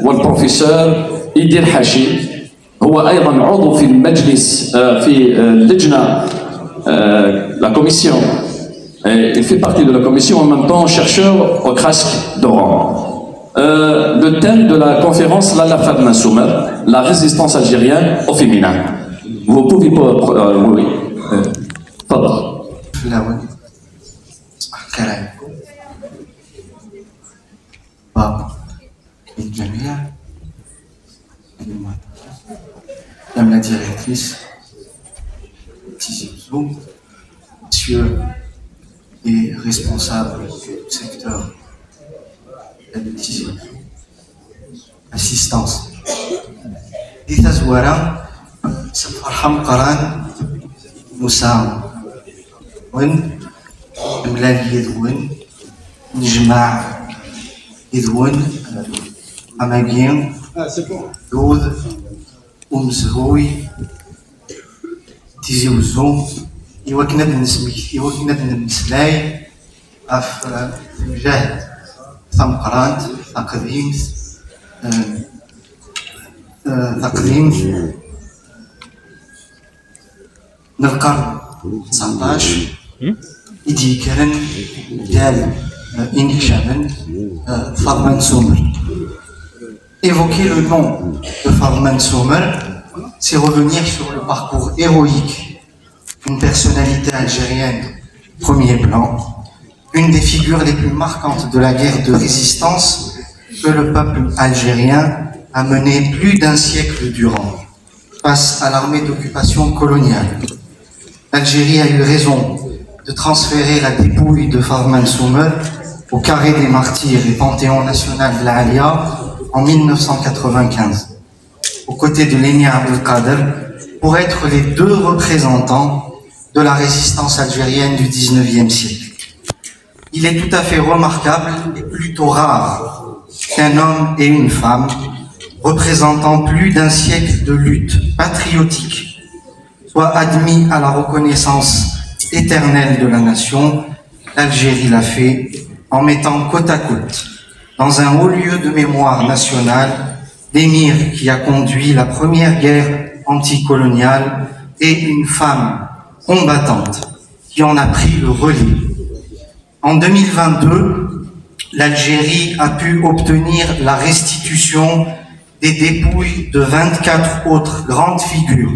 والبروفيسور إيدير حاشي هو أيضا عضو في المجلس في اللجنة la commission. Il fait partie de la commission en même temps chercheur au CRASC d'Oran. Le thème de la conférence Lalla Fatma Soumer, la résistance algérienne au féminin. Vous pouvez pas... oui. Pardon. Madame la directrice, Monsieur les responsables du secteur de l'assistance. دي تزورا سفرحم قران مسام وين ملال يدون نجمع يدون أماكن دود ومزهوي تيزي وزوم يوكنا بنسلاي أف مجاهد ثم قرانت تقديم القرن 19 يدي كرن ديال إنيك شامن فاطمة سومر. Évoquer le nom de Fadman Soumer, c'est revenir sur le parcours héroïque d'une personnalité algérienne premier plan, une des figures les plus marquantes de la guerre de résistance que le peuple algérien a menée plus d'un siècle durant face à l'armée d'occupation coloniale. L'Algérie a eu raison de transférer la dépouille de Fadman Soumer au carré des martyrs et panthéon national de l'Alia en 1995, aux côtés de l'émir Abdelkader, pour être les deux représentants de la résistance algérienne du XIXe siècle. Il est tout à fait remarquable et plutôt rare qu'un homme et une femme, représentant plus d'un siècle de lutte patriotique, soient admis à la reconnaissance éternelle de la nation. L'Algérie l'a fait en mettant côte à côte, dans un haut lieu de mémoire nationale, l'émir qui a conduit la première guerre anticoloniale et une femme combattante qui en a pris le relais. En 2022, l'Algérie a pu obtenir la restitution des dépouilles de 24 autres grandes figures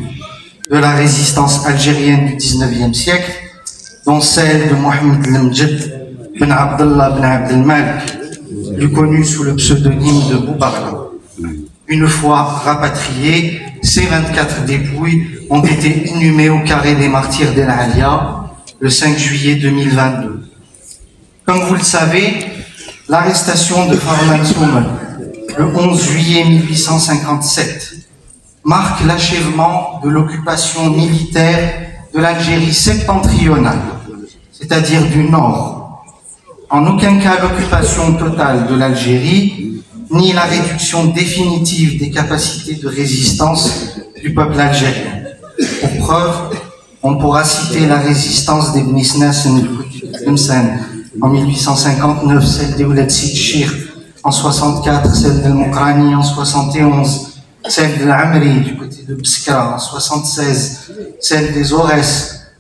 de la résistance algérienne du XIXe siècle, dont celle de Mohamed Lemdjed Ben Abdallah Ben Abdelmalek, plus connu sous le pseudonyme de Boubarla. Une fois rapatriées, ces 24 dépouilles ont été inhumées au carré des martyrs d'El Alia le 5 juillet 2022. Comme vous le savez, l'arrestation de Fadman Soumer le 11 juillet 1857 marque l'achèvement de l'occupation militaire de l'Algérie septentrionale, c'est-à-dire du nord. En aucun cas l'occupation totale de l'Algérie, ni la réduction définitive des capacités de résistance du peuple algérien. Pour preuve, on pourra citer la résistance des Bnisnasen en 1859, celle des Ouled Sidchir en 64, celle de Mokrani en 71, celle de l'Amri du côté de Bskra en 76, celle des Ores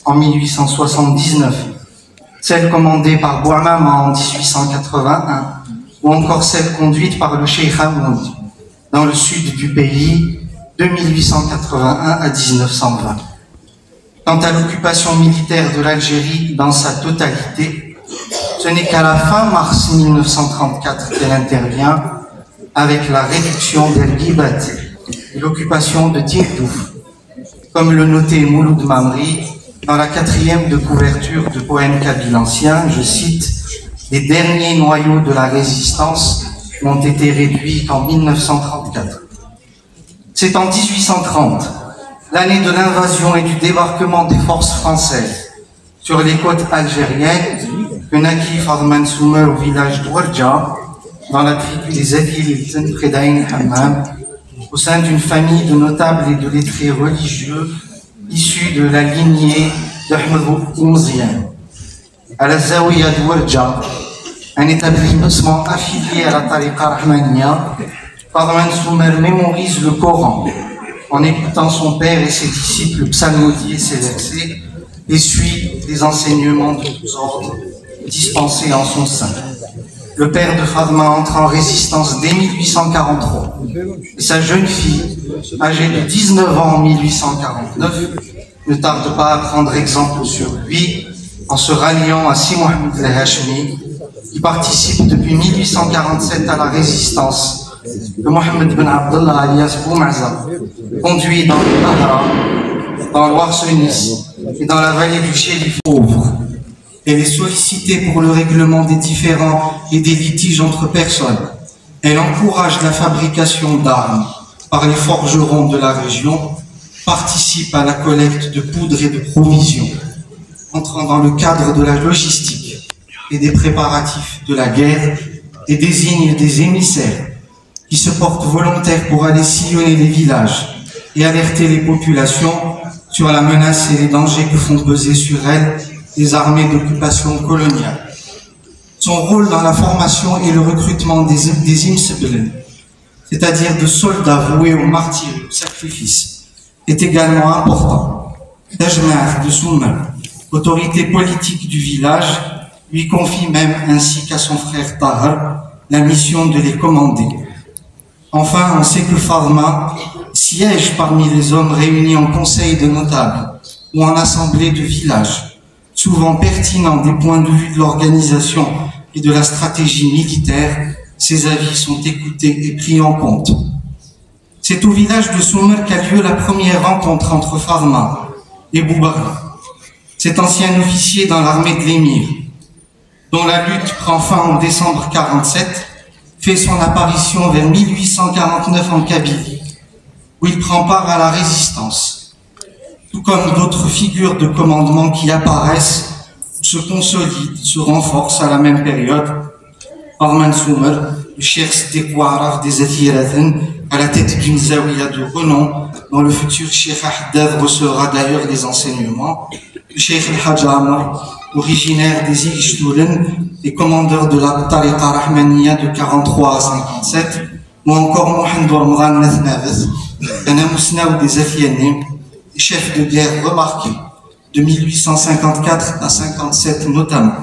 en 1879, celle commandée par Bouamama en 1881, ou encore celle conduite par le Cheikh Hamoud dans le sud du pays de 1881 à 1920. Quant à l'occupation militaire de l'Algérie dans sa totalité, ce n'est qu'à la fin mars 1934 qu'elle intervient avec la réduction d'El-Gibat et l'occupation de Tindouf, comme le notait Mouloud Mamri dans la 4e de couverture de Poème kabyle ancien, je cite, « Les derniers noyaux de la résistance n'ont été réduits qu'en 1934. » C'est en 1830, l'année de l'invasion et du débarquement des forces françaises sur les côtes algériennes, que naquit Fadman Soumer au village d'Ouarja, dans la tribu des Adil près d'Ain Hammam, au sein d'une famille de notables et de lettrés religieux issus de la lignée d'Ahmed Oumzian. À la Zawiya d'Ouarja, un établissement affilié à la Tariqa Rahmaniya, Farman Soumer mémorise le Coran en écoutant son père et ses disciples psalmodier ses versets et suit les enseignements de tous ordres dispensés en son sein. Le père de Farman entre en résistance dès 1843 et sa jeune fille, âgée de 19 ans en 1849, ne tarde pas à prendre exemple sur lui en se ralliant à Si Mohamed el-Hashmi, qui participe depuis 1847 à la résistance de Mohamed Ben Abdallah alias Boumaza, conduit dans le Bahra, dans l'Ouarsenis et dans la vallée du Chérif pauvre. Elle est sollicitée pour le règlement des différends et des litiges entre personnes. Elle encourage la fabrication d'armes par les forgerons de la région, participe à la collecte de poudre et de provisions, entrant dans le cadre de la logistique et des préparatifs de la guerre, et désigne des émissaires qui se portent volontaires pour aller sillonner les villages et alerter les populations sur la menace et les dangers que font peser sur elles les armées d'occupation coloniale. Son rôle dans la formation et le recrutement des imsebelen, c'est-à-dire de soldats voués au martyre, au sacrifice, est également important. Tajma'af de Soumer, autorité politique du village, lui confie même, ainsi qu'à son frère Tahar, la mission de les commander. Enfin, on sait que Farma siège parmi les hommes réunis en conseil de notables ou en assemblée de village, souvent pertinent des points de vue de l'organisation et de la stratégie militaire. Ses avis sont écoutés et pris en compte. C'est au village de Soumer qu'a lieu la première rencontre entre Farma et Boubarla, cet ancien officier dans l'armée de l'émir, dont la lutte prend fin en décembre 1947, fait son apparition vers 1849 en Kabylie, où il prend part à la résistance, tout comme d'autres figures de commandement qui apparaissent, se consolident, se renforcent à la même période. Farman Soumer, le cheikh Stekouaraf des Athiraten, à la tête d'une zawiya de renom, dont le futur cheikh Ahdad recevra d'ailleurs des enseignements, le cheikh El-Hajj Amar, originaire des îles Ijtoulen et commandeur de la Tariqa Rahmaniya de 43 à 57, ou encore Mohamed Ramadan Nathnavez, un amousnaou des Afianim, chef de guerre remarqué, de 1854 à 57 notamment.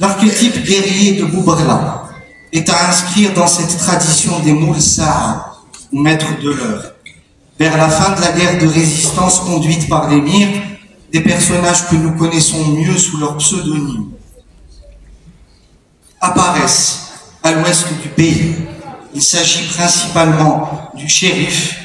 L'archétype guerrier de Boubarla est à inscrire dans cette tradition des Moulsa'a, ou maîtres de l'heure. Vers la fin de la guerre de résistance conduite par l'émir, des personnages que nous connaissons mieux sous leur pseudonyme apparaissent à l'ouest du pays. Il s'agit principalement du shérif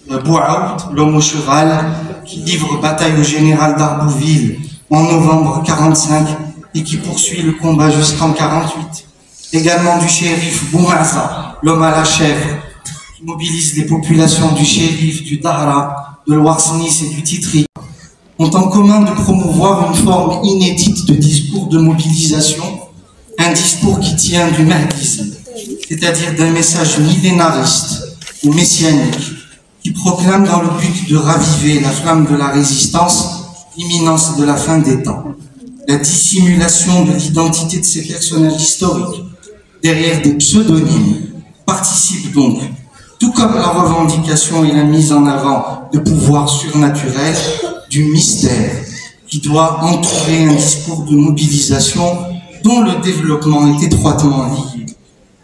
Bouaoud, l'homme au cheval, qui livre bataille au général d'Arbouville en novembre 1945 et qui poursuit le combat jusqu'en 1948. Également du shérif Boumaza, l'homme à la chèvre, qui mobilise les populations du shérif, du Dahra, de l'Ouarsenis et du Titri, ont en commun de promouvoir une forme inédite de discours de mobilisation, un discours qui tient du mahdisme, c'est-à-dire d'un message millénariste ou messianique, qui proclame dans le but de raviver la flamme de la résistance l'imminence de la fin des temps. La dissimulation de l'identité de ces personnages historiques derrière des pseudonymes participe donc, tout comme la revendication et la mise en avant de pouvoirs surnaturels, du mystère qui doit entourer un discours de mobilisation dont le développement est étroitement lié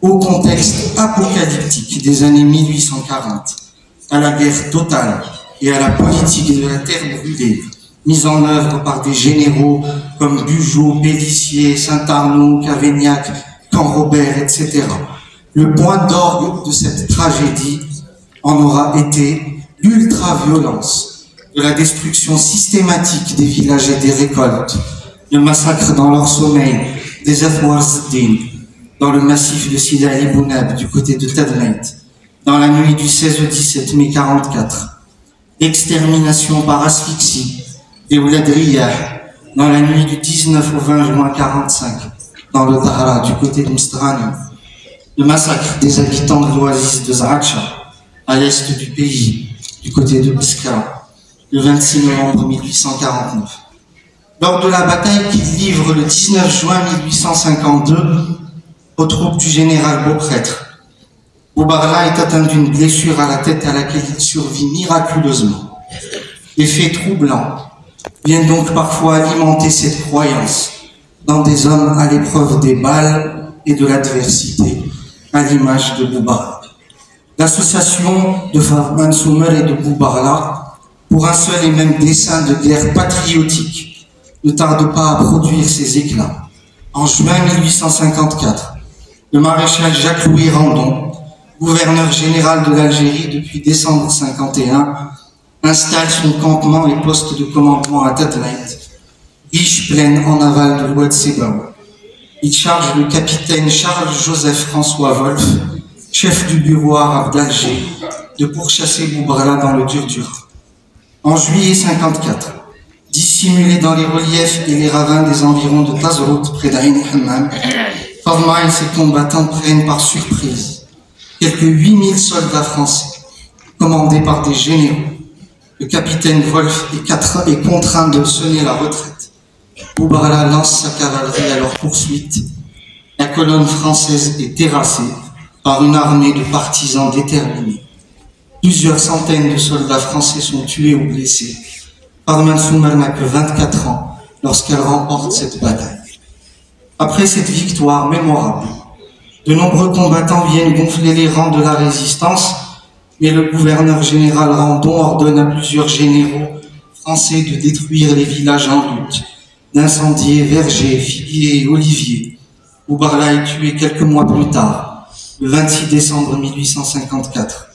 au contexte apocalyptique des années 1840, à la guerre totale et à la politique de la terre brûlée, mise en œuvre par des généraux comme Bugeaud, Pélissier, Saint-Arnaud, Cavaignac, Camp-Robert, etc. Le point d'orgue de cette tragédie en aura été l'ultra-violence de la destruction systématique des villages et des récoltes, le massacre dans leur sommeil des Afouarzdin, dans le massif de Sidi Ali Bounab du côté de Tadmeit, dans la nuit du 16 au 17 mai 1944, extermination par asphyxie des Oulad Riyah, dans la nuit du 19 au 20 juin 1945, dans le Dahra du côté de Mstrani, le massacre des habitants de l'oasis de Zaracha, à l'est du pays, du côté de Biskra, le 26 novembre 1849. Lors de la bataille qu'il livre le 19 juin 1852 aux troupes du général Beauprêtre, Boubarla est atteint d'une blessure à la tête à laquelle il survit miraculeusement. Les faits troublants viennent donc parfois alimenter cette croyance dans des hommes à l'épreuve des balles et de l'adversité, à l'image de Boubarla. L'association de Farman Soumer et de Boubarla, pour un seul et même dessein de guerre patriotique, ne tarde pas à produire ses éclats. En juin 1854, le maréchal Jacques-Louis Randon, gouverneur général de l'Algérie depuis décembre 1951, installe son campement et poste de commandement à Tadmeit, riche plaine en aval de l'Oued Sebaou. Il charge le capitaine Charles-Joseph François Wolf, chef du bureau arabe d'Alger, de pourchasser Boubarla dans le Durdur. En juillet 1954, dissimulé dans les reliefs et les ravins des environs de Tazrout, près d'Ain Hammam, Farma et ses combattants prennent par surprise quelques 8000 soldats français, commandés par des généraux. Le capitaine Wolf est contraint de sonner la retraite. Boubarla lance sa cavalerie à leur poursuite. La colonne française est terrassée par une armée de partisans déterminés. Plusieurs centaines de soldats français sont tués ou blessés. Farman Soumer n'a que 24 ans lorsqu'elle remporte cette bataille. Après cette victoire mémorable, de nombreux combattants viennent gonfler les rangs de la résistance, mais le gouverneur général Randon ordonne à plusieurs généraux français de détruire les villages en lutte, d'incendier vergers, figuiers et oliviers. Boubarla est tué quelques mois plus tard, le 26 décembre 1854.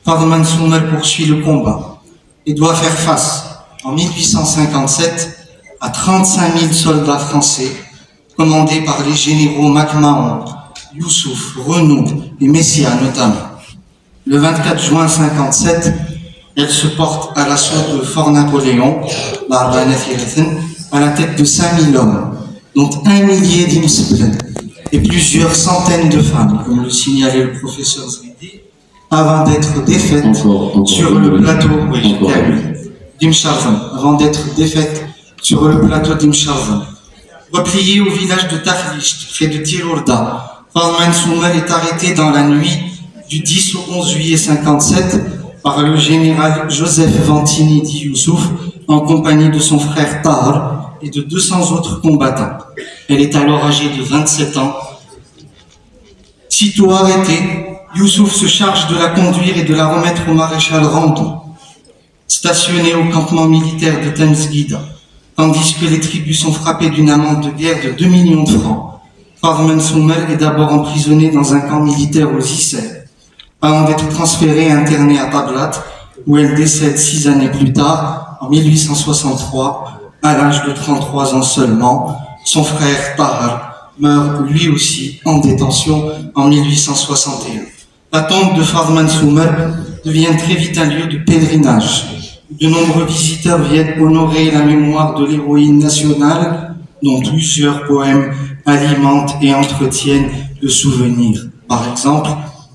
Farman Soumer poursuit le combat et doit faire face, en 1857, à 35 000 soldats français, commandés par les généraux MacMahon, Youssouf, Renaud et Messia notamment. Le 24 juin 1957, elle se porte à l'assaut de Fort Napoléon, à la tête de 5000 hommes, dont 1 millier d'Imsplen et plusieurs centaines de femmes, comme le signalait le professeur Zridi, avant d'être défaites sur le plateau d'Imsharvan, Replié au village de Taflicht, près de Tirourda, Farman Soumer est arrêté dans la nuit du 10 au 11 juillet 1957 par le général Joseph Vantini dit Youssouf en compagnie de son frère Tahar et de 200 autres combattants. Elle est alors âgée de 27 ans. Sitôt arrêtée, Youssouf se charge de la conduire et de la remettre au maréchal Randon, stationné au campement militaire de Temsguida, tandis que les tribus sont frappées d'une amende de guerre de 2 millions de francs. Farman Soumer est d'abord emprisonné dans un camp militaire aux Issel, avant d'être transférée et internée à Tablat, où elle décède 6 années plus tard, en 1863, à l'âge de 33 ans seulement. Son frère Tahar meurt lui aussi en détention en 1861. La tombe de Farman Soumer devient très vite un lieu de pèlerinage. De nombreux visiteurs viennent honorer la mémoire de l'héroïne nationale, dont plusieurs poèmes alimentent et entretiennent le souvenir. Par exemple,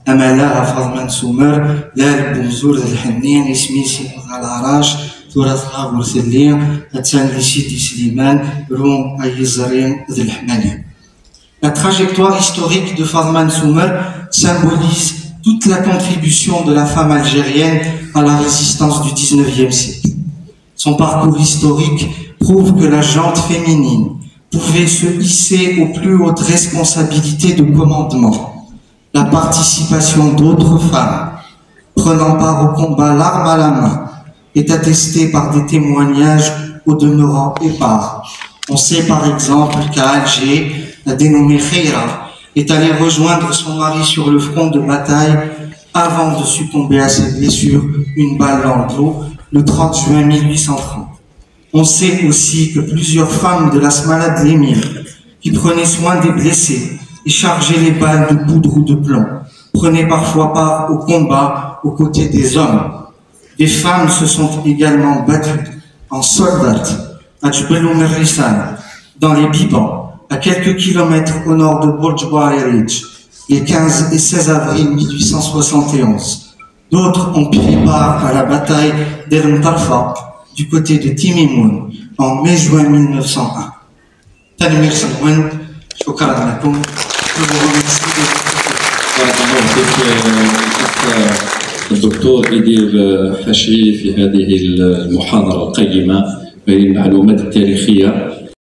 Amala Farman Soumer, Lal Boumzour al-Hannin, Ismi Simur al-Araj, Tourat Habur Thellir, Atsan Lissidi Sliman, Roum Ayzarin al-Hmani. La trajectoire historique de Farman Soumer symbolise toute la contribution de la femme algérienne à la résistance du XIXe siècle. Son parcours historique prouve que la gente féminine pouvait se hisser aux plus hautes responsabilités de commandement. La participation d'autres femmes prenant part au combat l'arme à la main est attestée par des témoignages au demeurant épars. On sait par exemple qu'à Alger, la dénommée Khaira est allée rejoindre son mari sur le front de bataille avant de succomber à ses blessures, une balle dans le dos, le 30 juin 1830. On sait aussi que plusieurs femmes de la Smala de l'émir, qui prenaient soin des blessés et chargeaient les balles de poudre ou de plomb, prenaient parfois part au combat aux côtés des hommes. Des femmes se sont également battues en soldates à Djbel Merrissan, dans les Bibans, à quelques kilomètres au nord de Burj Baririj, les 15 et 16 avril 1871. D'autres ont pris part à la bataille d'El Tarfa, du côté de Timimoun, en mai-juin 1901. Tanmir Salwan, je vous remercie de votre attention. الدكتور يدير حشي في هذه المحاضرة القيمة بين المعلومات التاريخية